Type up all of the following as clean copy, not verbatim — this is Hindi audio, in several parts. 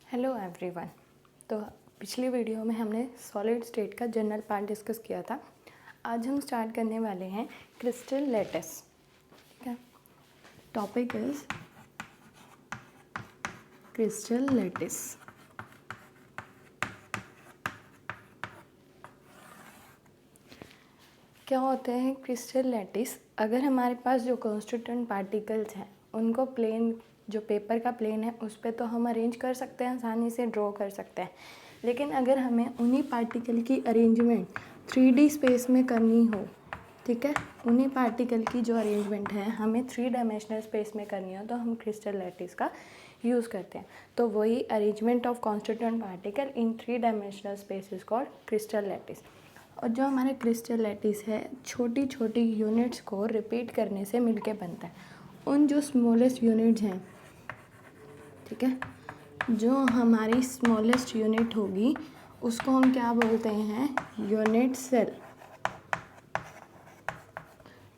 Hello everyone. तो पिछली वीडियो में हमने सॉलिड स्टेट का जनरल पार्ट डिस्कस किया था। आज हम स्टार्ट करने वाले हैं क्रिस्टल लैटिस। ठीक है, टॉपिक इज क्रिस्टल लैटिस। क्या होते हैं क्रिस्टल लैटिस? अगर हमारे पास जो कॉन्स्टिट्यूएंट पार्टिकल्स हैं उनको प्लेन, जो पेपर का प्लेन है उस पर तो हम अरेंज कर सकते हैं, आसानी से ड्रॉ कर सकते हैं। लेकिन अगर हमें उन्हीं पार्टिकल की अरेंजमेंट 3D स्पेस में करनी हो, ठीक है, उन्हीं पार्टिकल की जो अरेंजमेंट है हमें 3 डायमेंशनल स्पेस में करनी हो तो हम क्रिस्टल लैटिस का यूज़ करते हैं। तो वही arrangement of constituent particle in 3 dimensional space is called crystal lattice. और जो हमारे क्रिस्टल लैटिस है छोटी छोटी यूनिट्स को रिपीट करने से मिलके बनता है। उन जो स्मॉलेस्ट यूनिट्स हैं, ठीक है, जो हमारी स्मॉलेस्ट यूनिट होगी उसको हम क्या बोलते हैं? Unit cell.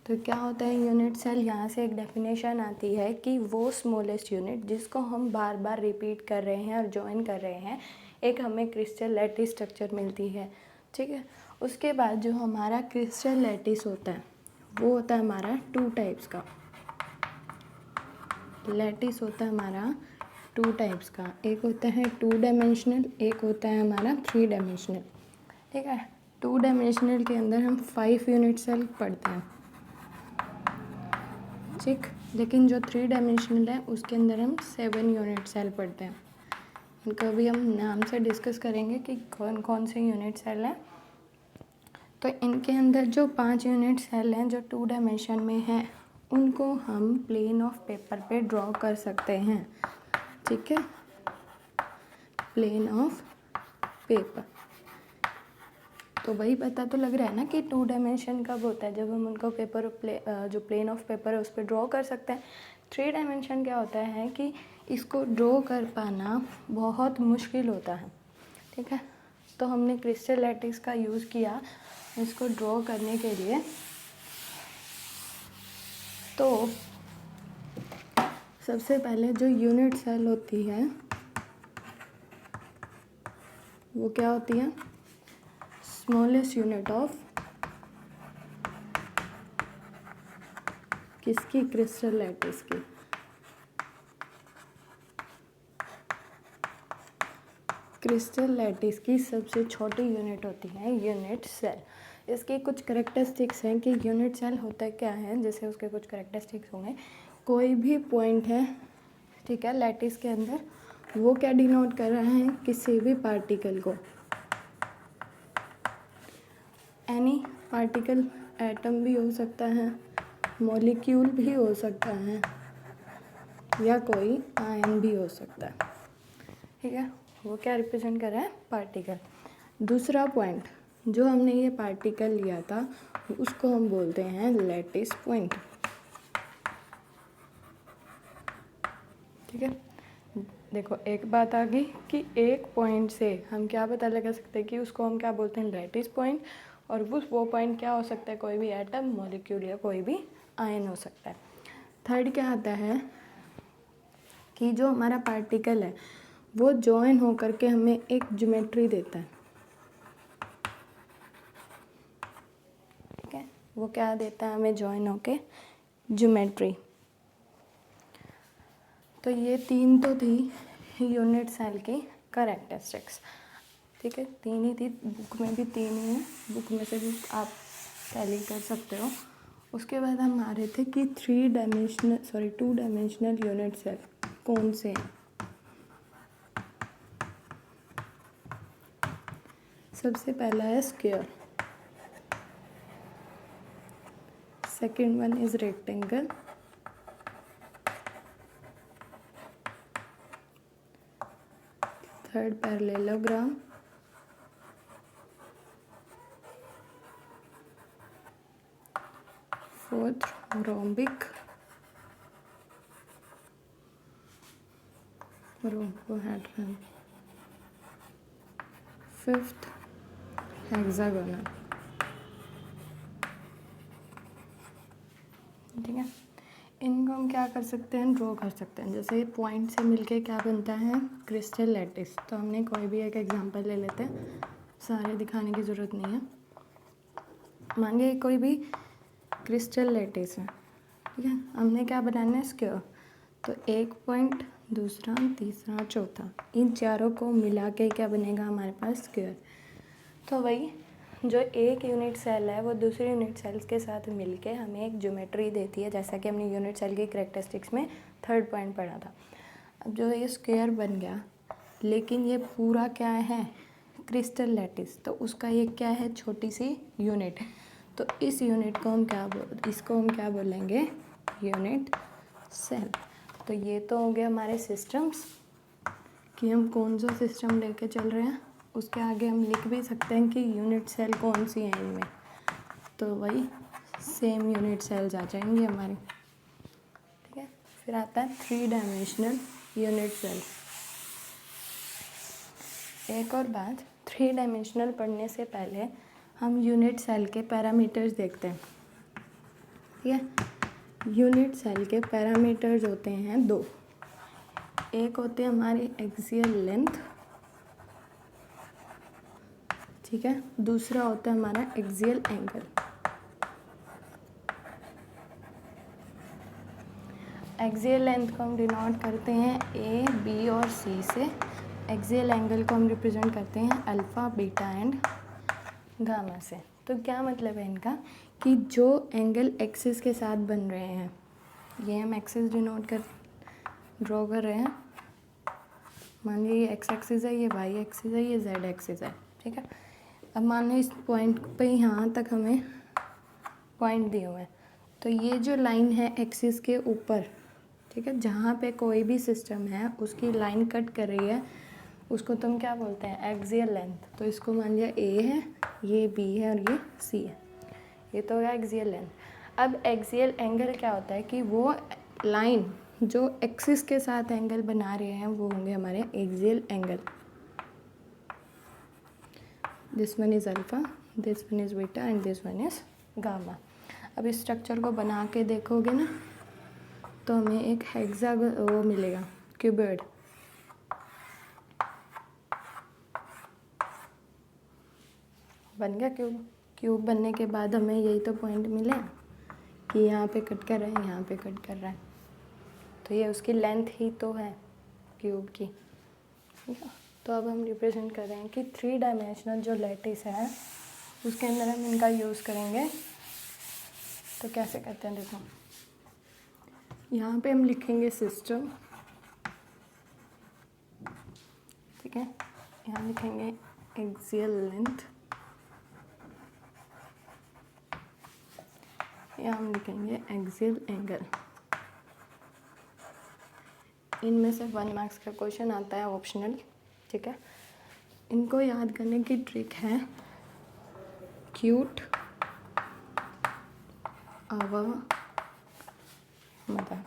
तो क्या होता है यूनिट सेल? यहाँ से एक डेफिनेशन आती है कि वो स्मॉलेस्ट यूनिट जिसको हम बार बार रिपीट कर रहे हैं और जॉइन कर रहे हैं, एक हमें क्रिस्टल लैटिस स्ट्रक्चर मिलती है। ठीक है, उसके बाद जो हमारा क्रिस्टल लैटिस होता है वो होता है हमारा 2 टाइप्स का। लैटिस होता है हमारा 2 टाइप्स का, एक होता है 2 डायमेंशनल, एक होता है हमारा 3 डायमेंशनल। ठीक है, 2 डायमेंशनल के अंदर हम 5 यूनिट सेल पढ़ते हैं, ठीक। लेकिन जो 3 डायमेंशनल है उसके अंदर हम 7 यूनिट सेल पढ़ते हैं। इनका भी हम नाम से डिस्कस करेंगे कि कौन कौन से यूनिट सेल हैं। तो इनके अंदर जो 5 यूनिट सेल हैं जो 2 डायमेंशन में हैं उनको हम प्लेन ऑफ पेपर पे ड्रॉ कर सकते हैं। ठीक है, प्लेन ऑफ पेपर। तो वही पता तो लग रहा है ना कि 2 डायमेंशन कब होता है? जब हम उनको पेपर जो प्लेन ऑफ पेपर है उस पर ड्रॉ कर सकते हैं। 3 डायमेंशन क्या होता है कि इसको ड्रॉ कर पाना बहुत मुश्किल होता है। ठीक है, तो हमने क्रिस्टल लैटिस का यूज़ किया इसको ड्रॉ करने के लिए। तो सबसे पहले जो यूनिट सेल होती है वो क्या होती है? स्मॉलेस्ट यूनिट ऑफ किसकी? क्रिस्टल लैटिस की। क्रिस्टल लैटिस की सबसे छोटी यूनिट होती है यूनिट सेल। इसके कुछ करेक्टरिस्टिक्स हैं कि यूनिट सेल होता क्या है, जैसे उसके कुछ करेक्टरिस्टिक्स होंगे। कोई भी पॉइंट है, ठीक है, लैटिस के अंदर, वो क्या डिनोट कर रहा है? किसी भी पार्टिकल को। एनी पार्टिकल, एटम भी हो सकता है, मॉलिक्यूल भी हो सकता है, या कोई आयन भी हो सकता है। ठीक है, वो क्या रिप्रेजेंट कर रहा है? पार्टिकल। दूसरा पॉइंट, जो हमने ये पार्टिकल लिया था उसको हम बोलते हैं लैटिस पॉइंट। ठीक है, देखो एक बात आ गई कि एक पॉइंट से हम क्या पता लगा सकते हैं कि उसको हम क्या बोलते हैं? Lattice point. और वो पॉइंट क्या हो सकता है? कोई भी एटम, मॉलिक्यूल या कोई भी आयन हो सकता है। थर्ड क्या आता है कि जो हमारा पार्टिकल है वो जॉइन होकर के हमें एक ज्योमेट्री देता है। ठीक है, वो क्या देता है हमें? जॉइन होके ज्योमेट्री। तो ये 3 तो थी यूनिट सेल की करेक्टरिस्टिक्स। ठीक है, 3 ही थी, बुक में भी 3 ही है, बुक में से भी आप टैली कर सकते हो। उसके बाद हम आ रहे थे कि 2 डायमेंशनल यूनिट सेल कौन से हैं। सबसे पहला है square, second one is rectangle, third parallelogram, fourth rhombic, rhombohedron, fifth hexagonal. ठीक है, इनको हम क्या कर सकते हैं, ड्रॉ कर सकते हैं। जैसे पॉइंट से मिलके क्या बनता है, क्रिस्टल लैटिस। तो हमने कोई भी एक एग्जांपल ले लेते हैं, सारे दिखाने की ज़रूरत नहीं है। मान लीजिए कोई भी क्रिस्टल लैटिस है, ठीक है। हमने क्या बनाना है, स्क्वायर। तो एक पॉइंट, दूसरा, तीसरा, चौथा, इन चारों को मिला के क्या बनेगा हमारे पास, स्क्वायर। तो वही जो एक यूनिट सेल है वो दूसरी यूनिट सेल्स के साथ मिलके हमें एक ज्योमेट्री देती है, जैसा कि हमने यूनिट सेल की कैरेक्टरिस्टिक्स में थर्ड पॉइंट पढ़ा था। अब जो ये स्क्वायर बन गया, लेकिन ये पूरा क्या है, क्रिस्टल लैटिस। तो उसका ये क्या है, छोटी सी यूनिट। तो इस यूनिट को हम इसको हम क्या बोलेंगे, यूनिट सेल। तो ये तो हो गया हमारे सिस्टम्स कि हम कौन सा सिस्टम लेके चल रहे हैं। उसके आगे हम लिख भी सकते हैं कि यूनिट सेल कौन सी है इनमें। तो वही सेम यूनिट सेल्स आ जाएंगी हमारी, ठीक है। फिर आता है 3 डायमेंशनल यूनिट सेल। एक और बात, 3 डायमेंशनल पढ़ने से पहले हम यूनिट सेल के पैरामीटर्स देखते हैं, ठीक है। यूनिट सेल के पैरामीटर्स होते हैं 2। एक होते हैं हमारी एक्सियल लेंथ, ठीक है। दूसरा होता है हमारा एक्सियल एंगल। एक्सियल लेंथ को हम डिनोट करते हैं ए, बी और सी से। एक्सियल एंगल को हम रिप्रेजेंट करते हैं अल्फ़ा, बीटा एंड गामा से। तो क्या मतलब है इनका, कि जो एंगल एक्सिस के साथ बन रहे हैं, ये हम एक्सिस ड्रॉ कर रहे हैं। मान लीजिए ये एक्स एक्सिस है, ये वाई एक्सिस है, ये जेड एक्सिस है, ठीक है। अब मान लो इस पॉइंट पे यहाँ तक हमें पॉइंट दिए हुए हैं। तो ये जो लाइन है एक्सिस के ऊपर, ठीक है, जहाँ पे कोई भी सिस्टम है उसकी लाइन कट कर रही है, उसको तुम क्या बोलते हैं, एक्सियल लेंथ। तो इसको मान लिया ए है, ये बी है और ये सी है। ये तो है एक्सियल लेंथ। अब एक्सियल एंगल क्या होता है कि वो लाइन जो एक्सिस के साथ एंगल बना रहे हैं वो होंगे हमारे axial angle. This one is alpha, this one is beta and this one is gamma. अब इस स्ट्रक्चर को बना के देखोगे ना, तो हमें एक हेक्सागोन वो मिलेगा, क्यूबॉइड। बन गया क्यूब। क्यूब बनने के बाद हमें यही तो पॉइंट मिले कि यहाँ पे कट कर रहा है, यहाँ पे कट कर रहा है। तो ये उसकी लेंथ ही तो है क्यूब की, ठीक है। तो अब हम रिप्रेजेंट कर रहे हैं कि 3 डायमेंशनल जो लैटिस है उसके अंदर हम इनका यूज़ करेंगे। तो कैसे करते हैं, देखो यहाँ पे हम लिखेंगे सिस्टम, ठीक है। यहाँ लिखेंगे एक्सियल लेंथ, यहाँ हम लिखेंगे एक्सियल एंगल। इनमें से 1 मार्क्स का क्वेश्चन आता है ऑप्शनल, ठीक है। इनको याद करने की ट्रिक है क्यूट मतलब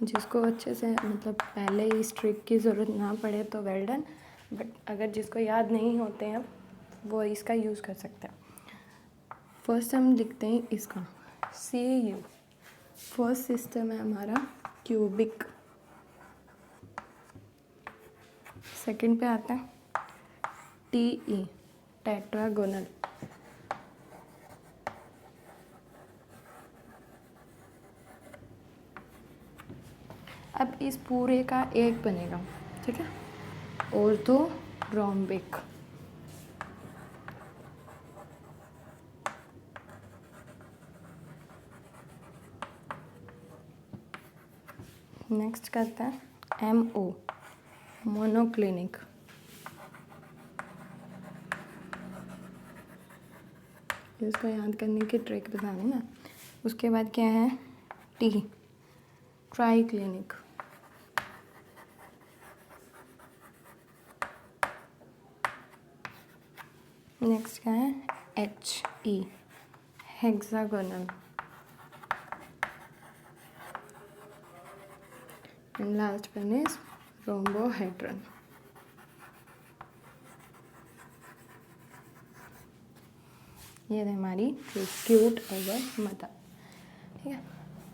जिसको अच्छे से मतलब पहले ही इस ट्रिक की ज़रूरत ना पड़े तो वेल डन, बट अगर जिसको याद नहीं होते हैं वो इसका यूज़ कर सकते हैं। फर्स्ट हम लिखते हैं इसका CU। फर्स्ट सिस्टम है हमारा क्यूबिक। सेकंड पे आता है TE, टेट्रागोनल। अब इस पूरे का एक बनेगा, ठीक है, ऑर्थोरोम्बिक। नेक्स्ट करता है MO, मोनोक्लिनिक। इसको याद करने की ट्रिक बता दूँगा। उसके बाद क्या है T, ट्राइक्लिनिक। नेक्स्ट क्या है HE, hexagonal. And last one is rhombohedron. ये है हमारी क्यूट ओवर मदर, ठीक है।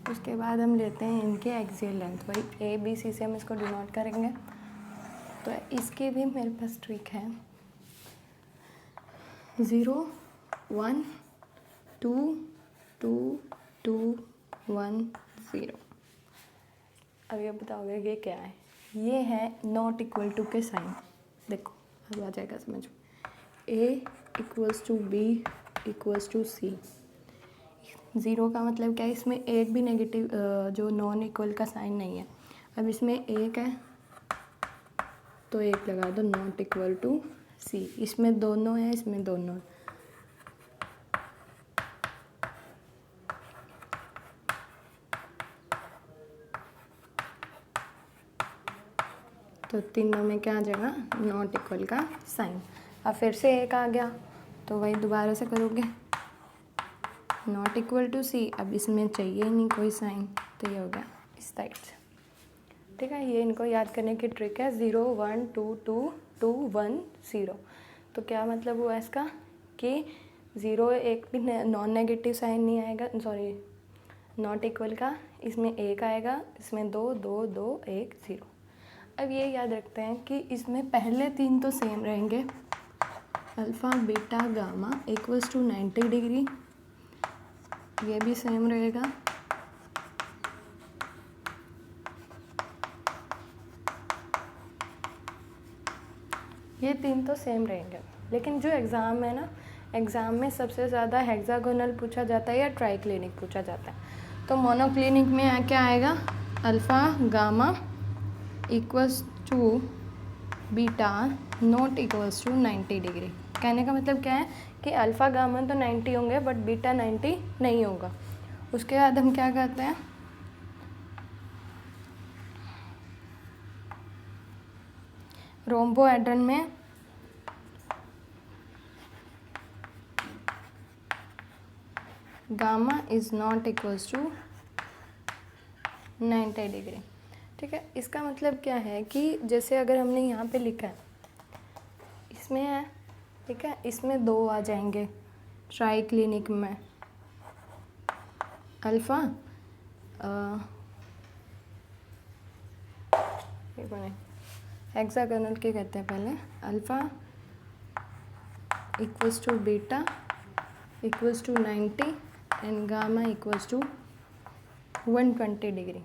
उसके बाद हम लेते हैं इनके एक्सियल लेंथ, वही ए बी सी से हम इसको डिनोट करेंगे। तो इसकी भी मेरे पास ट्रिक है, 0 1 2 2 2 1 0। अब ये बताओगे ये क्या है? ये है नॉट इक्वल टू के साइन। देखो अब आ जाएगा समझ में। A equals to B equals to C. 0 का मतलब क्या है? इसमें एक भी नेगेटिव जो नॉन इक्वल का साइन नहीं है। अब इसमें एक है तो एक लगा दो, नॉट इक्वल टू सी। इसमें दोनों है, इसमें दोनों है। तो तीनों में क्या आ जाएगा? नॉट इक्वल का साइन। अब फिर से एक आ गया तो वही दोबारा से करोगे, नॉट इक्वल टू सी। अब इसमें चाहिए ही नहीं कोई साइन, तो ये हो गया इस साइड से। ठीक है, ये इनको याद करने की ट्रिक है। 0 1 2 2 2 1 0। तो क्या मतलब हुआ इसका कि 0 एक भी नॉन नेगेटिव साइन नहीं आएगा, सॉरी नॉट इक्वल का। इसमें एक आएगा, इसमें 2 2 2 1 0। अब ये याद रखते हैं कि इसमें पहले तीन तो सेम रहेंगे, alpha beta gamma equals to 90 degree, ये भी सेम रहेगा। ये तीन तो सेम रहेंगे, लेकिन जो एग्ज़ाम है ना, एग्ज़ाम में सबसे ज़्यादा हेक्सागोनल पूछा जाता है या ट्राइक्लिनिक पूछा जाता है। तो मोनोक्लिनिक में क्या आएगा? Alpha gamma equals to beta not equals to 90 degree. कहने का मतलब क्या है कि अल्फ़ा गामा तो 90 होंगे बट बीटा 90 नहीं होगा। उसके बाद हम क्या करते हैं, रोम्बोहेड्रन में gamma is not equals to 90 degree. ठीक है, इसका मतलब क्या है कि जैसे अगर हमने यहाँ पे लिखा है, इसमें है, ठीक है, इसमें दो आ जाएंगे ट्राइक्लिनिक में, अल्फ़ा एक मिनट, हेक्सागोनल के कहते हैं पहले, alpha equals to beta equals to 90 and gamma equals to 120 degree.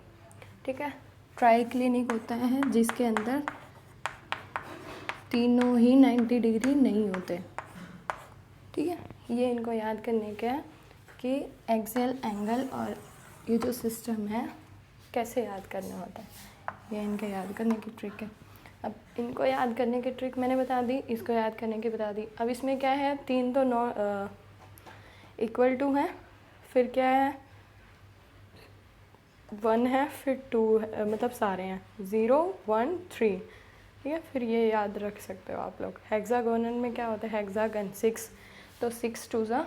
ठीक है, ट्राइक्लिनिक होता है जिसके अंदर तीनों ही 90 डिग्री नहीं होते। ठीक है, ये इनको याद करने का है कि एक्सियल एंगल और ये जो सिस्टम है कैसे याद करना होता है, ये इनके याद करने की ट्रिक है। अब इनको याद करने की ट्रिक मैंने बता दी, इसको याद करने की बता दी। अब इसमें क्या है, तीन तो नॉ इक्वल टू है, फिर क्या है 1 है, फिर 2 है, मतलब सारे हैं 0 1 3। ठीक है, फिर ये याद रख सकते हो आप लोग। हेक्सागोनल में क्या होता है, हेक्सागन 6, तो 6 2 ज़ा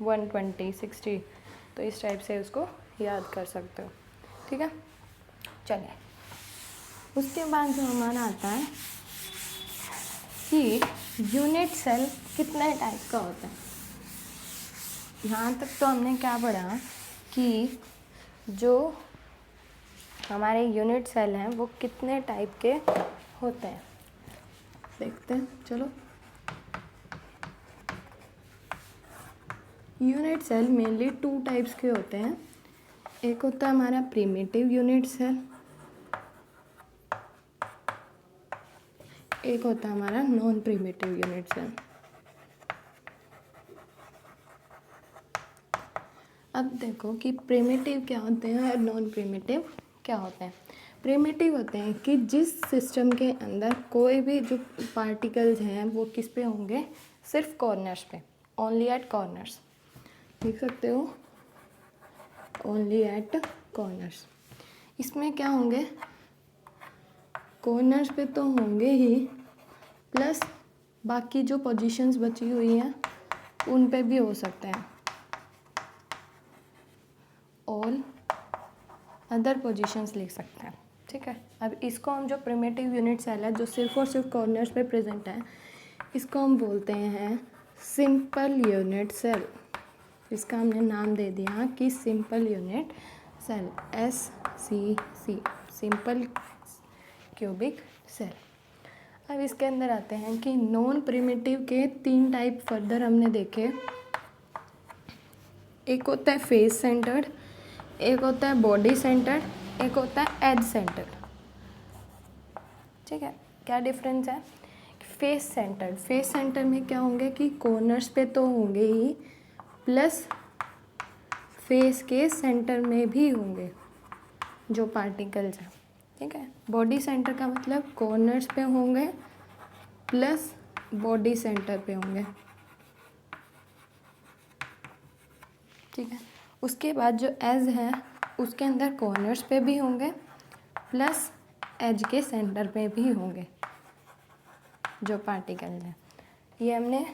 120 60। तो इस टाइप से उसको याद कर सकते हो। ठीक है, चलिए उसके बाद जो हमारा आता है कि यूनिट सेल कितने टाइप का होता है। यहाँ तक तो हमने क्या पढ़ा कि जो हमारे यूनिट सेल हैं वो कितने टाइप के होते हैं, देखते हैं चलो। यूनिट सेल मेनली 2 टाइप्स के होते हैं। एक होता है हमारा प्रिमिटिव यूनिट सेल, एक होता है हमारा नॉन प्रिमिटिव यूनिट सेल। अब देखो कि प्रिमिटिव क्या होते हैं और नॉन प्रिमिटिव क्या होते हैं। प्रिमिटिव होते हैं कि जिस सिस्टम के अंदर कोई भी जो पार्टिकल्स हैं वो किस पे होंगे, सिर्फ कॉर्नर्स पे, ओनली एट कॉर्नर्स। देख सकते हो, ओनली एट कॉर्नर्स। इसमें क्या होंगे, कॉर्नर्स पे तो होंगे ही, प्लस बाकी जो पोजीशंस बची हुई हैं उन पे भी हो सकते हैं, ऑल अदर पोजीशंस लिख सकते हैं। ठीक है, अब इसको हम जो प्रिमिटिव यूनिट सेल है जो सिर्फ और सिर्फ कॉर्नर्स पे प्रेजेंट है, इसको हम बोलते हैं सिंपल यूनिट सेल। इसका हमने नाम दे दिया कि simple unit cell, SCC, simple cubic cell. अब इसके अंदर आते हैं कि नॉन प्रिमिटिव के 3 टाइप फर्दर हमने देखे। एक होता है फेस सेंटर्ड, एक होता है बॉडी सेंटर्ड, एक होता है एज सेंटर्ड। ठीक है, क्या डिफरेंस है? फेस सेंटर में क्या होंगे कि कॉर्नर्स पे तो होंगे ही, प्लस फेस के सेंटर में भी होंगे जो पार्टिकल्स हैं। ठीक है, बॉडी सेंटर का मतलब कॉर्नर्स पे होंगे प्लस बॉडी सेंटर पे होंगे। ठीक है, उसके बाद जो एज है उसके अंदर कॉर्नर्स पे भी होंगे प्लस एज के सेंटर पे भी होंगे जो पार्टिकल्स हैं। ये हमने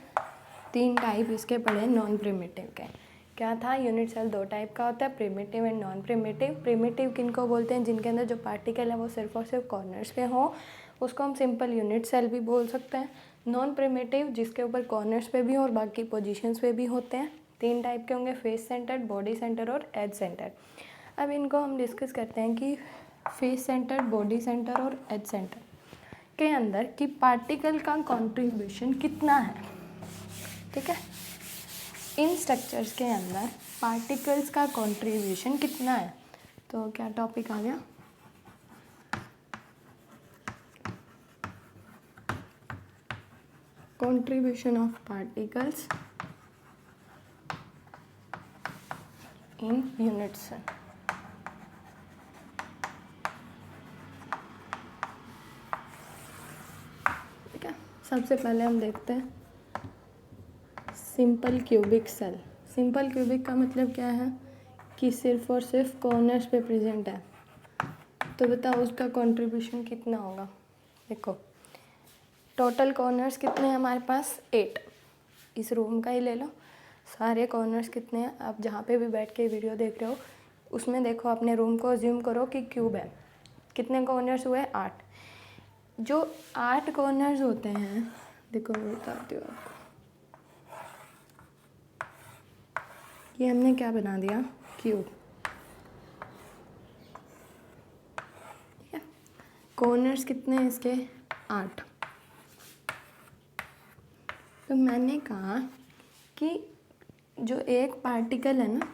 3 टाइप इसके पढ़े नॉन प्रिमिटिव के। क्या था? यूनिट सेल 2 टाइप का होता है, primitive and non primitive. Primitive किनको बोलते हैं? जिनके अंदर जो पार्टिकल है वो सिर्फ और सिर्फ कॉर्नर्स पे हो, उसको हम सिंपल यूनिट सेल भी बोल सकते हैं। नॉन प्रिमिटिव जिसके ऊपर कॉर्नर्स पे भी हो और बाकी पोजीशंस पे भी होते हैं। 3 टाइप के होंगे, फेस सेंटर्ड, बॉडी सेंटर और एज सेंटर। अब इनको हम डिस्कस करते हैं कि फेस सेंटर, बॉडी सेंटर और एज सेंटर के अंदर कि पार्टिकल का कंट्रीब्यूशन कितना है। ठीक है, इन स्ट्रक्चर्स के अंदर पार्टिकल्स का कंट्रीब्यूशन कितना है। तो क्या टॉपिक आ गया? Contribution of particles in unit cell. ठीक है, सबसे पहले हम देखते हैं simple cubic cell. Simple cubic का मतलब क्या है कि सिर्फ और सिर्फ कॉर्नर्स पे प्रेजेंट है। तो बताओ उसका कंट्रीब्यूशन कितना होगा। देखो टोटल कॉर्नर्स कितने हैं हमारे पास? 8। इस रूम का ही ले लो, सारे कॉर्नर्स कितने हैं? आप जहाँ पे भी बैठ के वीडियो देख रहे हो उसमें देखो, अपने रूम को अज्यूम करो कि क्यूब है। कितने कॉर्नर्स हुए? 8। जो 8 कॉर्नर्स होते हैं, देखो मैं बताती हूँ आपको। ये हमने क्या बना दिया? क्यूब। ठीक है, कॉर्नर्स कितने हैं इसके? 8। तो मैंने कहा कि जो एक पार्टिकल है ना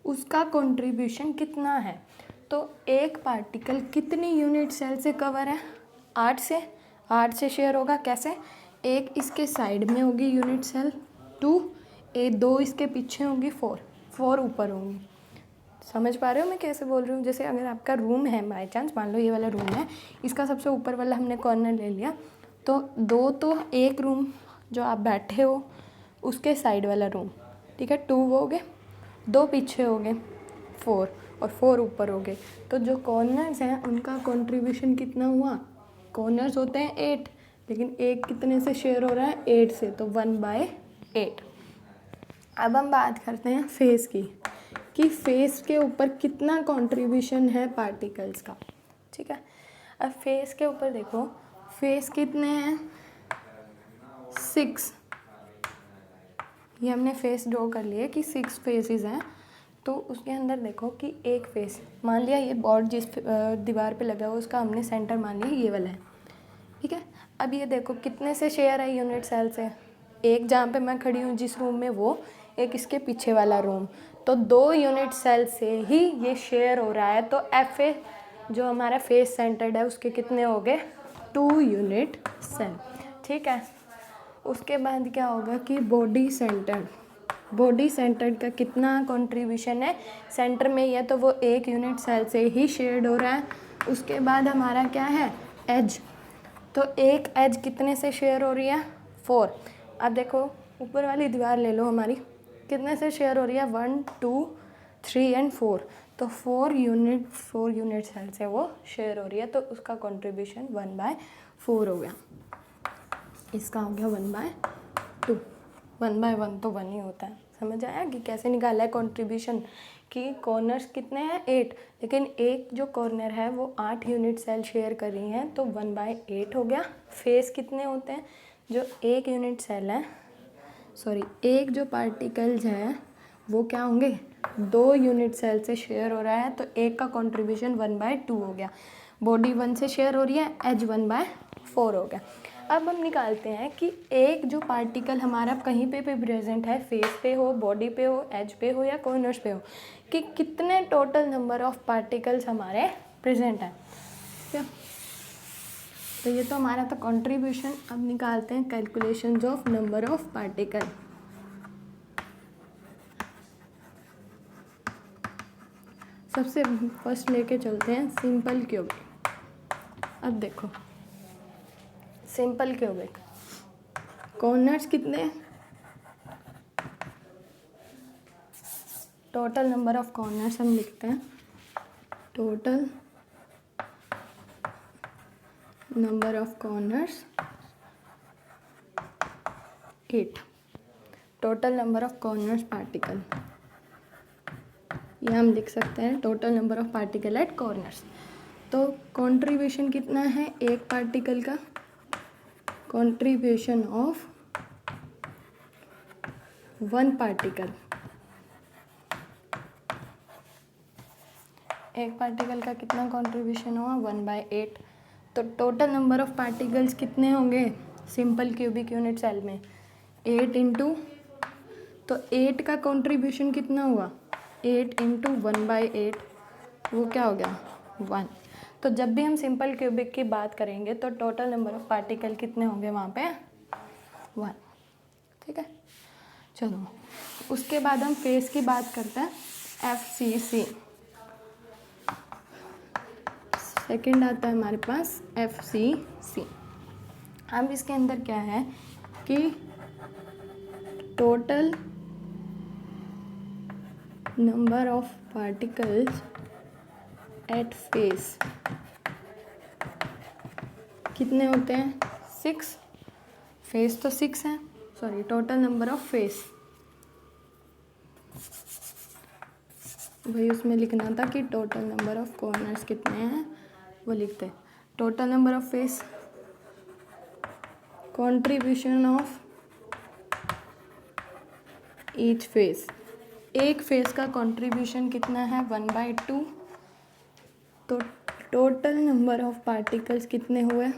उसका कंट्रीब्यूशन कितना है। तो एक पार्टिकल कितनी यूनिट सेल से कवर है? 8 से। 8 से शेयर होगा कैसे? एक इसके साइड में होगी यूनिट सेल 2, 2 इसके पीछे होंगी 4 ऊपर होंगी। समझ पा रहे हो मैं कैसे बोल रही हूँ? जैसे अगर आपका रूम है, बाई चांस मान लो ये वाला रूम है, इसका सबसे ऊपर वाला हमने कॉर्नर ले लिया, तो 2 तो एक रूम जो आप बैठे हो उसके साइड वाला रूम, ठीक है, 2 हो गए, 2 पीछे हो गए 4 और 4 ऊपर हो गए। तो जो कॉर्नर्स हैं उनका कंट्रीब्यूशन कितना हुआ? कॉर्नर्स होते हैं 8, लेकिन एक कितने से शेयर हो रहा है? 8 से, तो 1/8। अब हम बात करते हैं फेस की, कि फेस के ऊपर कितना कंट्रीब्यूशन है पार्टिकल्स का। ठीक है, अब फेस के ऊपर देखो, फेस कितने हैं? 6। ये हमने फेस ड्रॉ कर लिए कि 6 फेसेस हैं। तो उसके अंदर देखो कि एक फेस, मान लिया ये बोर्ड जिस दीवार पे लगा हुआ उसका हमने सेंटर मान लिया ये वाला है। ठीक है, अब ये देखो कितने से शेयर है यूनिट सेल से? एक जहाँ पे मैं खड़ी हूँ जिस रूम में, वो एक इसके पीछे वाला रूम, तो 2 यूनिट सेल से ही ये शेयर हो रहा है। तो FA जो हमारा फेस सेंटर्ड है उसके कितने हो गए? 2 यूनिट सेल। ठीक है, उसके बाद क्या होगा कि बॉडी सेंटर्ड का कितना कंट्रीब्यूशन है? सेंटर में ही है तो वो 1 यूनिट सेल से ही शेयर्ड हो रहा है। उसके बाद हमारा क्या है? एज। तो एक एज कितने से शेयर हो रही है? 4। अब देखो ऊपर वाली दीवार ले लो हमारी, कितने से शेयर हो रही है? 1, 2, 3 एंड 4। तो 4 यूनिट सेल से वो शेयर हो रही है, तो उसका कंट्रीब्यूशन 1/4 हो गया। इसका हो गया 1/2। 1/1 तो 1 ही होता है। समझ आया कि कैसे निकाला है कंट्रीब्यूशन? कि कॉर्नर्स कितने हैं? 8, लेकिन एक जो कॉर्नर है वो 8 यूनिट सेल शेयर कर रही हैं, तो 1/8 हो गया। फेस कितने होते हैं? जो एक जो पार्टिकल्स हैं वो क्या होंगे? 2 यूनिट सेल से शेयर हो रहा है तो एक का कंट्रीब्यूशन 1/2 हो गया। बॉडी 1 से शेयर हो रही है, एज 1/4 हो गया। अब हम निकालते हैं कि एक जो पार्टिकल हमारा कहीं पे प्रेजेंट है, फेस पे हो, बॉडी पे हो, एज पे हो या कॉर्नर्स पे हो, कि कितने टोटल नंबर ऑफ पार्टिकल्स हमारे प्रेजेंट हैं। ठीक है, तो ये तो हमारा था कंट्रीब्यूशन। अब निकालते हैं calculations of number of particle. सबसे फर्स्ट लेके चलते हैं सिंपल क्यूबिक। अब देखो सिंपल क्यूबिक कॉर्नर्स कितने, टोटल नंबर ऑफ कॉर्नर्स हम लिखते हैं, total number of corners 8, total number of corners particle, ये हम लिख सकते हैं total number of particle at corners. तो कंट्रीब्यूशन कितना है एक पार्टिकल का, कंट्रीब्यूशन ऑफ 1 पार्टिकल, एक पार्टिकल का कितना कंट्रीब्यूशन हुआ 1/8। तो टोटल नंबर ऑफ पार्टिकल्स कितने होंगे सिंपल क्यूबिक यूनिट सेल में, 8 इंटू, तो 8 का कंट्रीब्यूशन कितना हुआ 8 इंटू 1/8, वो क्या हो गया 1। तो जब भी हम सिंपल क्यूबिक की बात करेंगे तो टोटल नंबर ऑफ पार्टिकल कितने होंगे वहाँ पे 1। ठीक है, चलो उसके बाद हम फेस की बात करते हैं, FCC। सेकंड आता है हमारे पास FCC। अब इसके अंदर क्या है कि total number of particles at face कितने होते हैं 6, फेस तो 6 है, sorry total number of face, वही उसमें लिखना था कि टोटल नंबर ऑफ कॉर्नर्स कितने हैं वो लिखते हैं। Total number of face, contribution of each face, एक फेस का कंट्रीब्यूशन कितना है 1/2, तो टोटल नंबर ऑफ पार्टिकल्स कितने हुए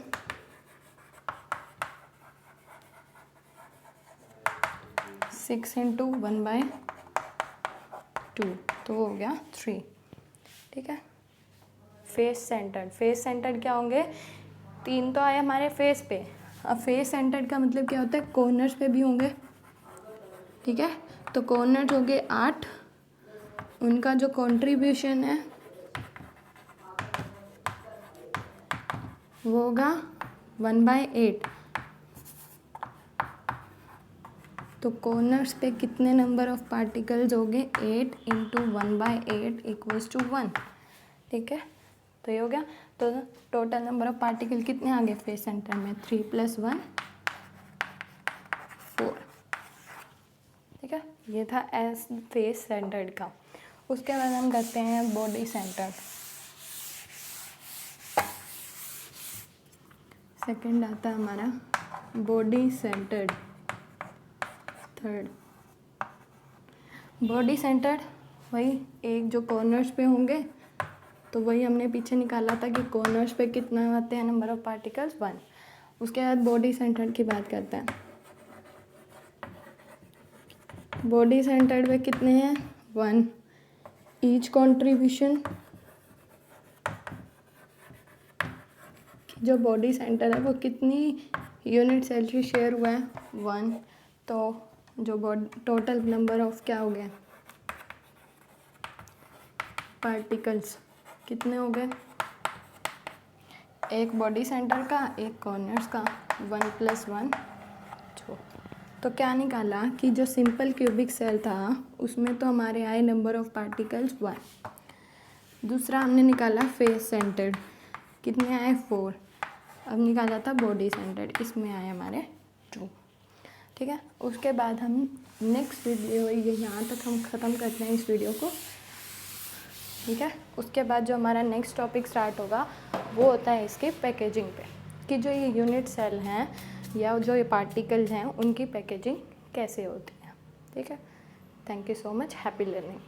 6 इंटू 1/2, तो हो गया 3। ठीक है, फेस सेंटर्ड, फेस सेंटर्ड क्या होंगे 3 तो आए हमारे फेस पे, अब फेस सेंटर्ड का मतलब क्या होता है कॉर्नर्स पे भी होंगे। ठीक है, तो कॉर्नर्स हो गए 8, उनका जो कंट्रीब्यूशन है वो होगा 1/8। तो कॉर्नर्स पे कितने नंबर ऑफ पार्टिकल्स हो गए 8 इंटू 1/8 इक्वल्स टू 1। ठीक है, तो ये हो गया। तो टोटल नंबर ऑफ पार्टिकल कितने आ गए फेस सेंटर में 3 + 1 4। ठीक है, ये था एस फेस सेंटर्ड का। उसके बाद हम करते हैं बॉडी सेंटर्ड। सेकंड आता है हमारा body centred. Third body centred, वही एक जो कॉर्नर्स पे होंगे, तो वही हमने पीछे निकाला था कि कॉर्नर्स पे कितना आते हैं नंबर ऑफ पार्टिकल्स 1। उसके बाद बॉडी सेंटर्ड की बात करते हैं। बॉडी सेंटर्ड में कितने हैं 1, ईच कंट्रीब्यूशन, जो बॉडी सेंटर है वो कितनी यूनिट सेल से शेयर हुआ है 1, तो जो टोटल नंबर ऑफ क्या हो गया पार्टिकल्स कितने हो गए, एक बॉडी सेंटर का एक कॉर्नर्स का 1 + 1 2। तो क्या निकाला कि जो सिंपल क्यूबिक सेल था उसमें तो हमारे आए नंबर ऑफ पार्टिकल्स 1। दूसरा हमने निकाला फेस सेंटर्ड, कितने आए 4। अब निकाला था बॉडी सेंटर्ड, इसमें आए हमारे 2। ठीक है, उसके बाद हम नेक्स्ट वीडियो, ये यहाँ तक हम ख़त्म करते हैं इस वीडियो को। ठीक है, उसके बाद जो हमारा नेक्स्ट टॉपिक स्टार्ट होगा वो होता है इसके पैकेजिंग पे, कि जो ये यूनिट सेल हैं या जो ये पार्टिकल्स हैं उनकी पैकेजिंग कैसे होती है। ठीक है, thank you so much, happy learning.